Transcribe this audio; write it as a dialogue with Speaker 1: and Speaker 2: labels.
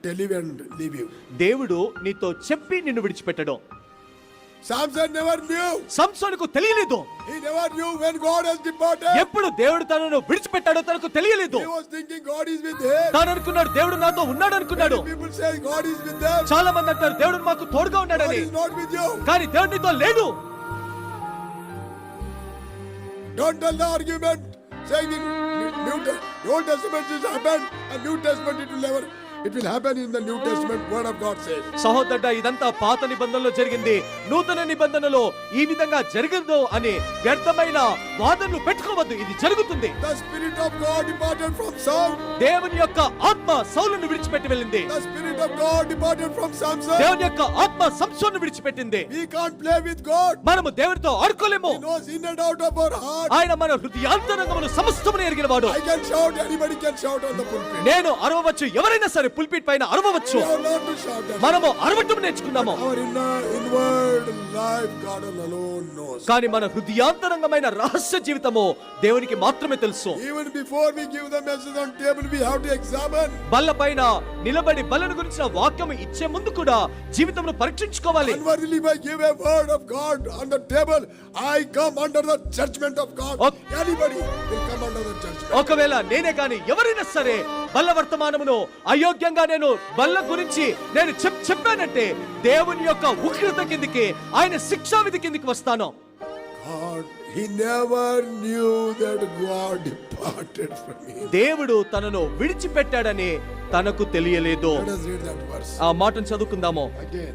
Speaker 1: tell you and leave you.
Speaker 2: దేవుడు నీతో చెప్పి నిన్ను విడిచిపెట్టడు.
Speaker 1: Samson never knew.
Speaker 2: సంసోనుకు తెలియలేదు.
Speaker 1: He never knew when God has departed.
Speaker 2: ఎప్పుడు దేవుడు తనను విడిచిపెట్టాడో తనకు తెలియలేదు.
Speaker 1: He was thinking God is with him.
Speaker 2: తాను అనుకున్నాడు దేవుడు నాతో ఉన్నాడు అనుకున్నాడు.
Speaker 1: Many people say God is with them.
Speaker 2: చాలా మంది అంటారు దేవుడు మాకు తోడుగా
Speaker 1: God
Speaker 2: ఉన్నాడని.
Speaker 1: is not with you.
Speaker 2: కానీ దేవుడు నీతో లేడు.
Speaker 1: Don't tell the argument saying the Old Testament is happened and New Testament it will happen in the New Testament. Word of God says.
Speaker 2: సహోదరుడా, ఇదంతా పాత నిబంధనలో జరిగింది, నూతన నిబంధనలో ఈ విధంగా జరగదు అని వ్యర్థమైన వాదనలు పెట్టుకోవద్దు. ఇది జరుగుతుంది.
Speaker 1: The Spirit of God departed from Saul.
Speaker 2: దేవుని యొక్క ఆత్మ సౌలును విడిచిపెట్టి వెళ్ళింది.
Speaker 1: The Spirit of God departed from Samson.
Speaker 2: దేవుని యొక్క ఆత్మ సంసోనును విడిచిపెట్టింది.
Speaker 1: We can't play with God.
Speaker 2: మనము దేవునితో ఆడుకోలేము.
Speaker 1: He knows in and out of our heart.
Speaker 2: ఆయన మన హృదయాంతరంగమును సమస్తమును ఎరిగినవాడు.
Speaker 1: I can shout, anybody can shout on the pulpit.
Speaker 2: నేను అరవవచ్చు, ఎవరైనా సరే పుల్పిట్ పైన అరవవచ్చు.
Speaker 1: We have learned to shout that.
Speaker 2: మనము అరవటం నేర్చుకున్నాము.
Speaker 1: Our inward life God alone knows.
Speaker 2: కానీ మన హృదయాంతరంగమైన రహస్య జీవితము దేవునికి మాత్రమే తెలుసు.
Speaker 1: Even before we give the message on table, we have to examine.
Speaker 2: బల్ల పైన నిలబడి బల్లను గురించిన వాక్యం ఇచ్చే ముందు కూడా జీవితంను పరీక్షించుకోవాలి.
Speaker 1: Unworthily if I give a word of God on the table, I come under the judgment of God. Anybody will come under the judgment.
Speaker 2: ఒకవేళ నేనే గాని ఎవరైనా సరే బల్ల వర్తమానమును అయోగ్యంగా నేను బల్ల గురించి నేను చెప్పానంటే దేవుని యొక్క ఉగ్రత కిందికి, ఆయన శిక్షా విధి కిందికి వస్తాను.
Speaker 1: God, he never knew that God departed from him.
Speaker 2: దేవుడు తనను విడిచిపెట్టాడని తనకు తెలియలేదు.
Speaker 1: Let us read that verse
Speaker 2: ఆ మాటను చదువుకుందాము.
Speaker 1: again.